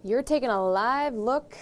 You're taking a live look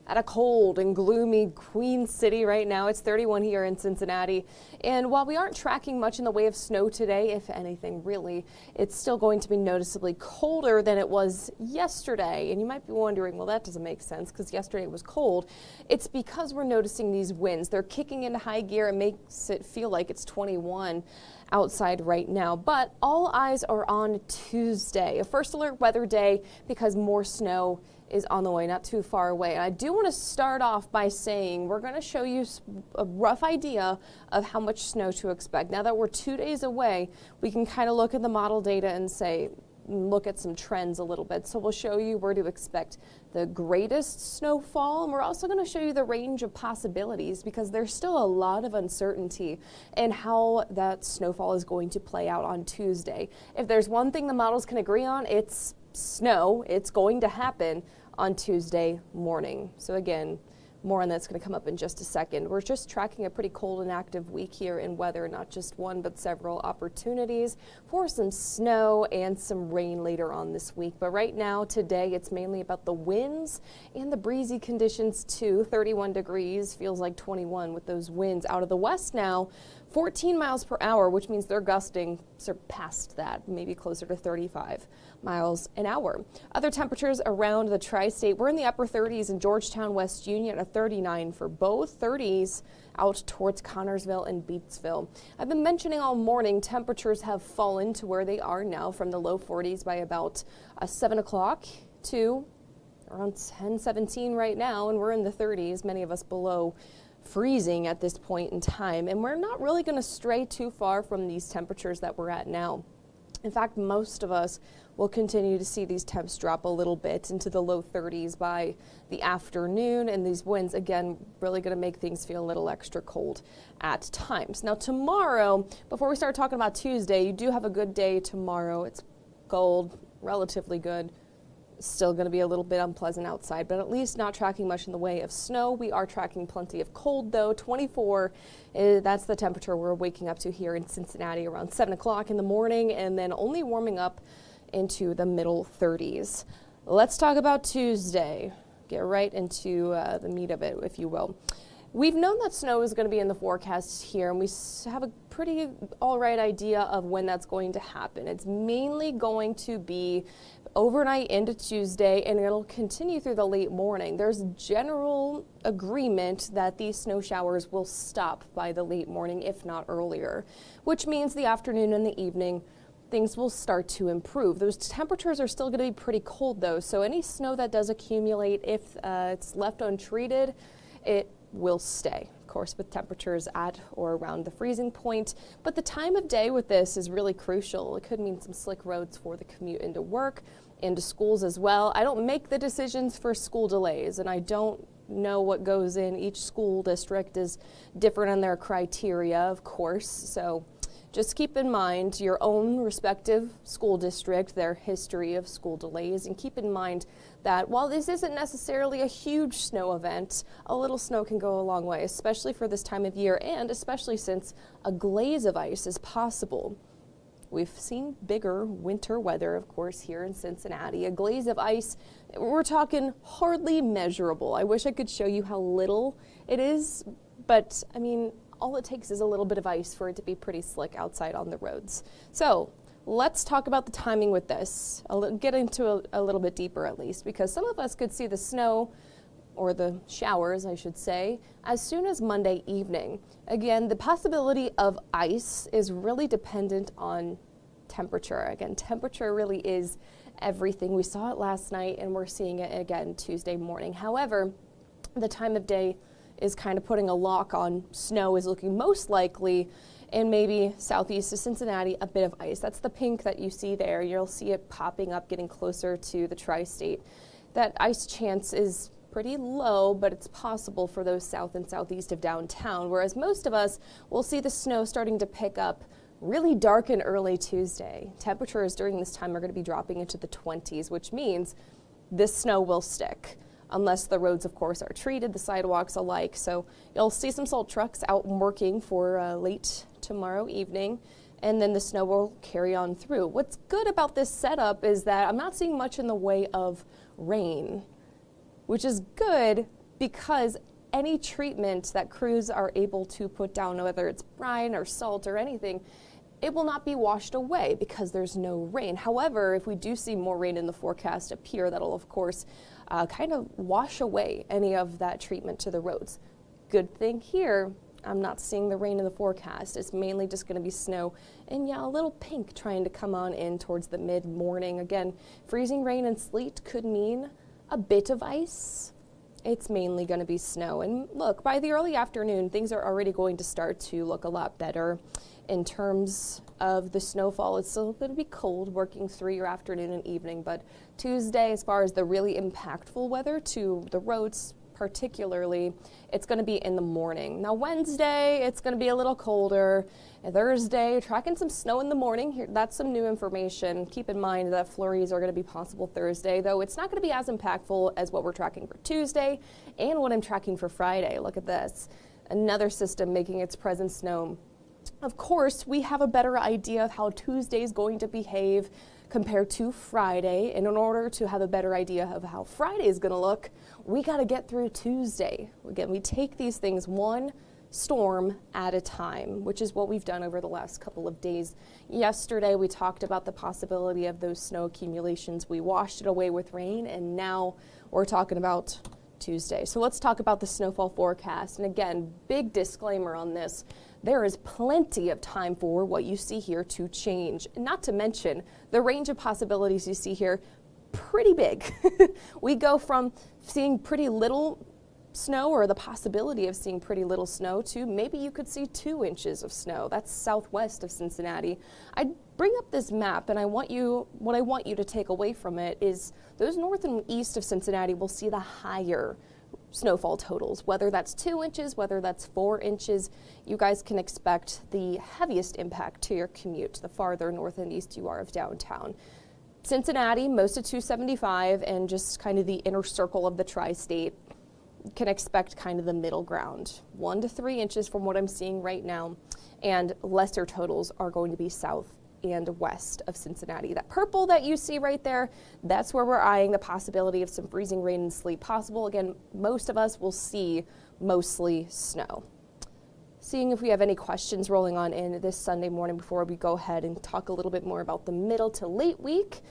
at a cold and gloomy Queen City right now. It's 31 here in Cincinnati. And while we aren't tracking much in the way of snow today, if anything really, it's still going to be noticeably colder than it was yesterday. And you might be wondering, well, that doesn't make sense because yesterday was cold. It's because we're noticing these winds. They're kicking into high gear and makes it feel like it's 21 outside right now. But all eyes are on Tuesday, a first alert weather day, because more snow is on the way, not too far away. And I do want to start off by saying we're going to show you a rough idea of how much snow to expect. Now that we're 2 days away, we can kind of look at the model data and say, look at some trends a little bit. So we'll show you where to expect the greatest snowfall, and we're also going to show you the range of possibilities because there's still a lot of uncertainty in how that snowfall is going to play out on Tuesday. If there's one thing the models can agree on, it's snow. It's going to happen on Tuesday morning. So again, more on that's going to come up in just a second. We're just tracking a pretty cold and active week here in weather, not just one, but several opportunities for some snow and some rain later on this week. But right now, today, it's mainly about the winds and the breezy conditions too. 31 degrees, feels like 21 with those winds out of the west now. 14 miles per hour, which means they're gusting surpassed that, maybe closer to 35 miles an hour. Other temperatures around the tri-state, we're in the upper 30s in Georgetown, West Union, a 39 for both, 30s out towards Connorsville and Beatsville. I've been mentioning all morning temperatures have fallen to where they are now from the low 40s by about 7 o'clock to around 10:17 right now, and we're in the 30s, many of us below freezing at this point in time, and we're not really going to stray too far from these temperatures that we're at now. In fact, most of us will continue to see these temps drop a little bit into the low 30s by the afternoon, and these winds, again, really going to make things feel a little extra cold at times. Now tomorrow, before we start talking about Tuesday, you do have a good day tomorrow. It's cold, relatively good. Still going to be a little bit unpleasant outside, but at least not tracking much in the way of snow. We are tracking plenty of cold though. 24, that's the temperature we're waking up to here in Cincinnati around 7 o'clock in the morning, and then only warming up into the middle 30s. Let's talk about Tuesday. Get right into the meat of it, if you will. We've known that snow is going to be in the forecast here, and we have a pretty all right idea of when that's going to happen. It's mainly going to be overnight into Tuesday, and it'll continue through the late morning. There's general agreement that these snow showers will stop by the late morning, if not earlier, which means the afternoon and the evening things will start to improve. Those temperatures are still going to be pretty cold though, so any snow that does accumulate, if it's left untreated, it will stay, of course, with temperatures at or around the freezing point. But the time of day with this is really crucial. It could mean some slick roads for the commute into work, into schools as well. I don't make the decisions for school delays, and I don't know what goes in. Each school district is different in their criteria, of course, so just keep in mind your own respective school district, their history of school delays, and keep in mind that while this isn't necessarily a huge snow event, a little snow can go a long way, especially for this time of year, and especially since a glaze of ice is possible. We've seen bigger winter weather, of course, here in Cincinnati. A glaze of ice, we're talking hardly measurable. I wish I could show you how little it is, but I mean, all it takes is a little bit of ice for it to be pretty slick outside on the roads. So let's talk about the timing with this. I'll get into a little bit deeper at least, because some of us could see the snow, or the showers, I should say, as soon as Monday evening. Again, the possibility of ice is really dependent on temperature. Again, temperature really is everything. We saw it last night, and we're seeing it again Tuesday morning. However, the time of day is kind of putting a lock on snow is looking most likely in maybe southeast of Cincinnati, a bit of ice. That's the pink that you see there. You'll see it popping up, getting closer to the tri-state. That ice chance is pretty low, but it's possible for those south and southeast of downtown, whereas most of us will see the snow starting to pick up really dark and early Tuesday. Temperatures during this time are going to be dropping into the 20s, which means this snow will stick. Unless the roads, of course, are treated, the sidewalks alike. So you'll see some salt trucks out working for late tomorrow evening, and then the snow will carry on through. What's good about this setup is that I'm not seeing much in the way of rain, which is good because any treatment that crews are able to put down, whether it's brine or salt or anything, it will not be washed away because there's no rain. However, if we do see more rain in the forecast appear, that'll of course kind of wash away any of that treatment to the roads. Good thing here, I'm not seeing the rain in the forecast. It's mainly just going to be snow and yeah, a little pink trying to come on in towards the mid-morning. Again, freezing rain and sleet could mean a bit of ice. It's mainly going to be snow. And look, by the early afternoon, things are already going to start to look a lot better in terms of the snowfall. It's still going to be cold working through your afternoon and evening, but Tuesday, as far as the really impactful weather to the roads, particularly, it's going to be in the morning. Now Wednesday, it's going to be a little colder. And Thursday, tracking some snow in the morning. Here, that's some new information. Keep in mind that flurries are going to be possible Thursday, though it's not going to be as impactful as what we're tracking for Tuesday and what I'm tracking for Friday. Look at this. Another system making its presence known. Of course, we have a better idea of how Tuesday is going to behave compared to Friday. And in order to have a better idea of how Friday is going to look, we got to get through Tuesday. Again, we take these things one storm at a time, which is what we've done over the last couple of days. Yesterday, we talked about the possibility of those snow accumulations. We washed it away with rain, and now we're talking about Tuesday. So let's talk about the snowfall forecast. And again, big disclaimer on this. There is plenty of time for what you see here to change. Not to mention the range of possibilities you see here, pretty big. We go from seeing pretty little snow or the possibility of seeing pretty little snow to maybe you could see 2 inches of snow. That's southwest of Cincinnati. I bring up this map and what I want you to take away from it is those north and east of Cincinnati will see the higher snowfall totals, whether that's 2 inches, whether that's 4 inches. You guys can expect the heaviest impact to your commute the farther north and east you are of downtown. Cincinnati, most of 275, and just kind of the inner circle of the tri-state can expect kind of the middle ground, 1 to 3 inches from what I'm seeing right now, and lesser totals are going to be south and west of Cincinnati. That purple that you see right there, that's where we're eyeing the possibility of some freezing rain and sleet possible. Again, most of us will see mostly snow. Seeing if we have any questions rolling on in this Sunday morning before we go ahead and talk a little bit more about the middle to late week.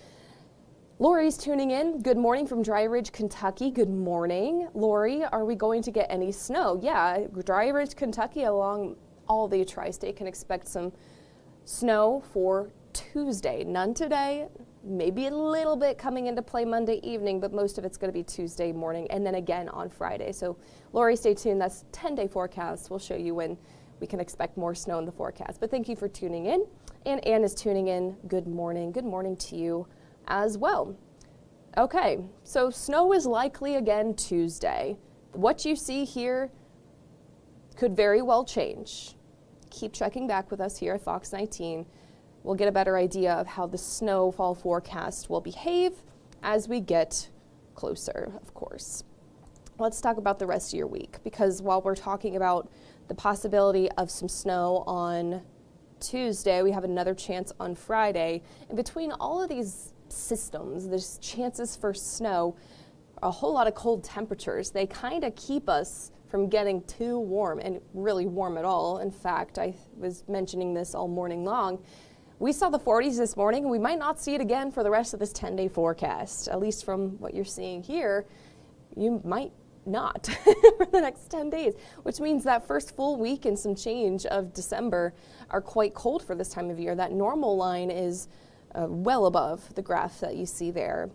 Lori's tuning in. Good morning from Dry Ridge, Kentucky. Good morning. Lori, are we going to get any snow? Yeah, Dry Ridge, Kentucky, along all the tri-state can expect some snow for Tuesday. None today, maybe a little bit coming into play Monday evening, but most of it's going to be Tuesday morning and then again on Friday. So Lori, stay tuned. That's 10-day forecast. We'll show you when we can expect more snow in the forecast. But thank you for tuning in. And Ann is tuning in. Good morning. Good morning to you as well. Okay, so snow is likely again Tuesday. What you see here could very well change. Keep checking back with us here at Fox 19. We'll get a better idea of how the snowfall forecast will behave as we get closer, of course. Let's talk about the rest of your week, because while we're talking about the possibility of some snow on Tuesday, we have another chance on Friday. And between all of these systems, there's chances for snow, a whole lot of cold temperatures. They kind of keep us from getting too warm and really warm at all. In fact, I was mentioning this all morning long. We saw the 40s this morning, and we might not see it again for the rest of this 10-day forecast. At least from what you're seeing here, you might not for the next 10 days, which means that first full week and some change of December are quite cold for this time of year. That normal line is well above the graph that you see there.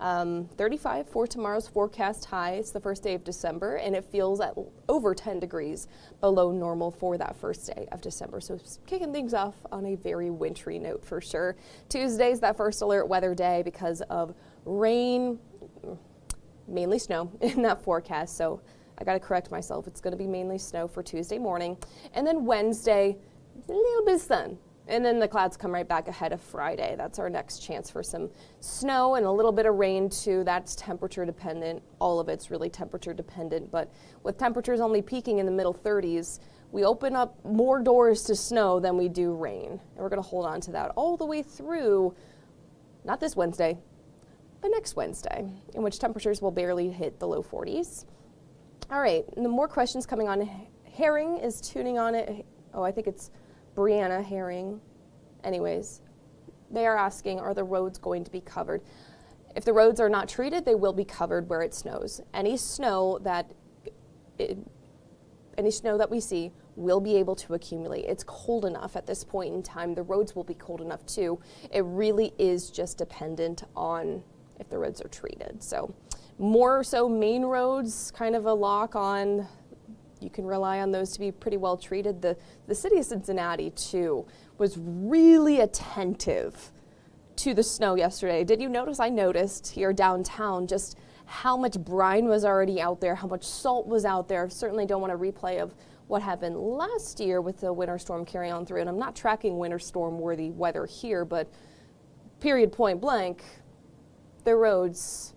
35 for tomorrow's forecast high. It's the first day of December, and it feels at over 10 degrees below normal for that first day of December. So it's kicking things off on a very wintry note for sure. Tuesday's that first alert weather day because of rain, mainly snow in that forecast. So I got to correct myself. It's going to be mainly snow for Tuesday morning. And then Wednesday, a little bit of sun. And then the clouds come right back ahead of Friday. That's our next chance for some snow and a little bit of rain too. That's temperature dependent. All of it's really temperature dependent. But with temperatures only peaking in the middle 30s, we open up more doors to snow than we do rain. And we're going to hold on to that all the way through, not this Wednesday, next Wednesday, in which temperatures will barely hit the low 40s. All right, and the more questions coming on. Herring is tuning on it. Oh, I think it's Brianna Herring. Anyways, they are asking, are the roads going to be covered? If the roads are not treated, they will be covered where it snows. Any snow that we see will be able to accumulate. It's cold enough at this point in time. The roads will be cold enough too. It really is just dependent on if the roads are treated. So more so main roads, kind of a lock on. You can rely on those to be pretty well treated. The city of Cincinnati too was really attentive to the snow yesterday. Did you notice? I noticed here downtown just how much brine was already out there, how much salt was out there. Certainly don't want a replay of what happened last year with the winter storm carrying on through. And I'm not tracking winter storm worthy weather here, but period, point blank, the roads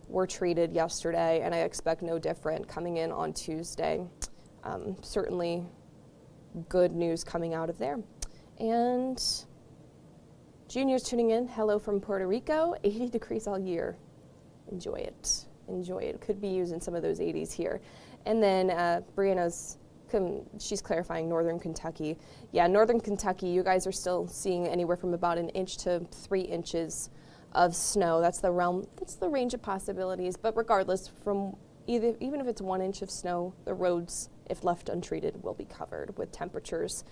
were treated yesterday, and I expect no different coming in on Tuesday. Certainly good news coming out of there. And Junior's tuning in. Hello from Puerto Rico. 80 degrees all year. Enjoy it. Enjoy it. Could be using some of those 80s here. And then Brianna's, she's clarifying Northern Kentucky. Yeah, Northern Kentucky, you guys are still seeing anywhere from about 1 inch to 3 inches of snow. That's the range of possibilities. But regardless, from even if it's 1 inch of snow, the roads, if left untreated, will be covered with temperatures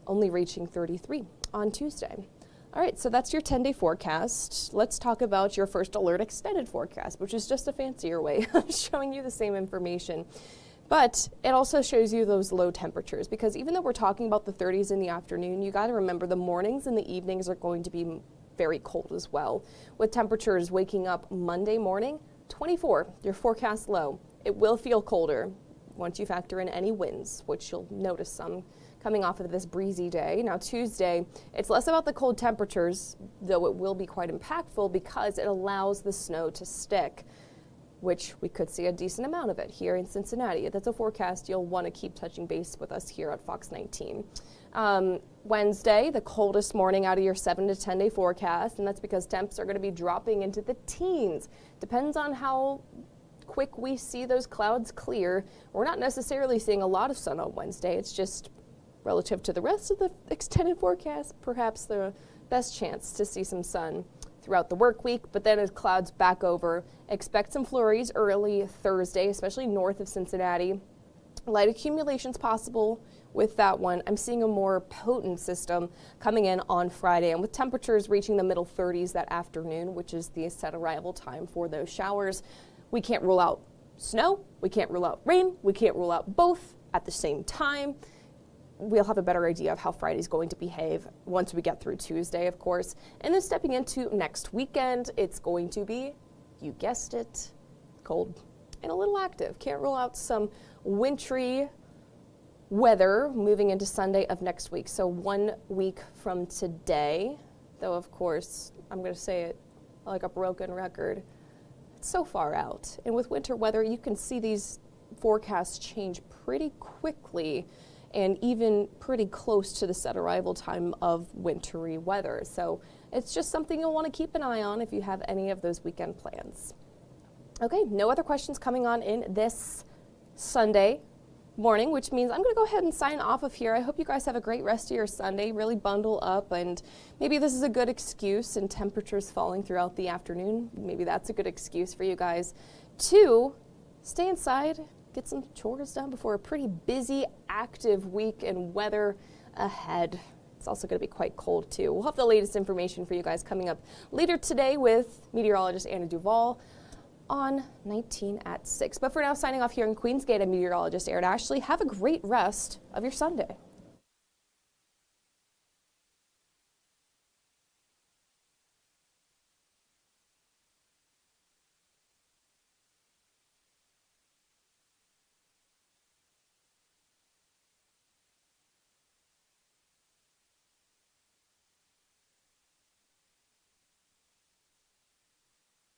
only reaching 33 on Tuesday. All right, so that's your 10-day forecast. Let's talk about your first alert extended forecast, which is just a fancier way of showing you the same information. But it also shows you those low temperatures, because even though we're talking about the 30s in the afternoon, you got to remember the mornings and the evenings are going to be very cold as well, with temperatures waking up Monday morning, 24, your forecast low. It will feel colder once you factor in any winds, which you'll notice some coming off of this breezy day. Now Tuesday, it's less about the cold temperatures, though it will be quite impactful because it allows the snow to stick, which we could see a decent amount of it here in Cincinnati. That's a forecast you'll want to keep touching base with us here at Fox 19. Wednesday, the coldest morning out of your 7 to 10 day forecast, and that's because temps are going to be dropping into the teens. Depends on how quick we see those clouds clear. We're not necessarily seeing a lot of sun on Wednesday. It's just relative to the rest of the extended forecast, perhaps the best chance to see some sun throughout the work week, but then as clouds back over, expect some flurries early Thursday, especially north of Cincinnati. Light accumulations possible with that one. I'm seeing a more potent system coming in on Friday, and with temperatures reaching the middle 30s that afternoon, which is the set arrival time for those showers. We can't rule out snow, we can't rule out rain, we can't rule out both at the same time. We'll have a better idea of how Friday's going to behave once we get through Tuesday, of course. And then stepping into next weekend, it's going to be, you guessed it, cold and a little active. Can't rule out some wintry weather moving into Sunday of next week. So 1 week from today, though of course, I'm going to say it like a broken record, it's so far out. And with winter weather, you can see these forecasts change pretty quickly and even pretty close to the set arrival time of wintry weather. So it's just something you'll want to keep an eye on if you have any of those weekend plans. Okay, no other questions coming on in this Sunday morning, which means I'm going to go ahead and sign off of here. I hope you guys have a great rest of your Sunday. Really bundle up, and maybe this is a good excuse, and temperatures falling throughout the afternoon. Maybe that's a good excuse for you guys to stay inside, get some chores done before a pretty busy, active week and weather ahead. It's also going to be quite cold too. We'll have the latest information for you guys coming up later today with meteorologist Anna Duvall on 19 at 6. But for now, signing off here in Queensgate, I'm meteorologist Erin Ashley. Have a great rest of your Sunday.